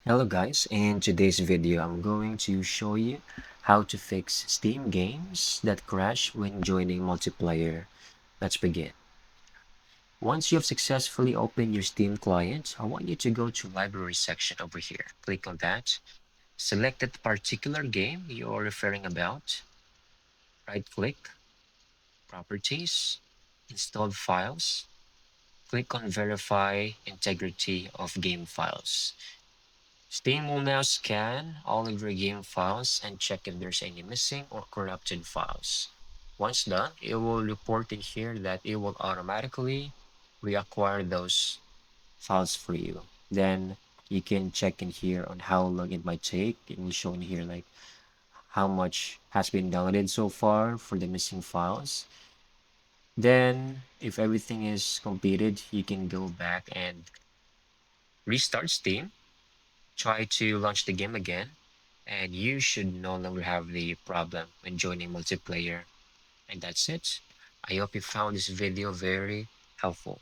Hello guys, in today's video I'm going to show you how to fix Steam games that crash when joining multiplayer. Let's begin. Once you have successfully opened your Steam client, I want you to go to library section over here. Click on that. Select that particular game you're referring about. Right click, properties, installed files. Click on verify integrity of game files. Steam will now scan all of your game files and check if there's any missing or corrupted files. Once done, it will report in here that it will automatically reacquire those files for you. Then you can check in here on how long it might take. It will show in here like how much has been downloaded so far for the missing files. Then if everything is completed, you can go back and restart Steam, try to launch the game again, and you should no longer have the problem when joining multiplayer. And that's it. I hope you found this video very helpful.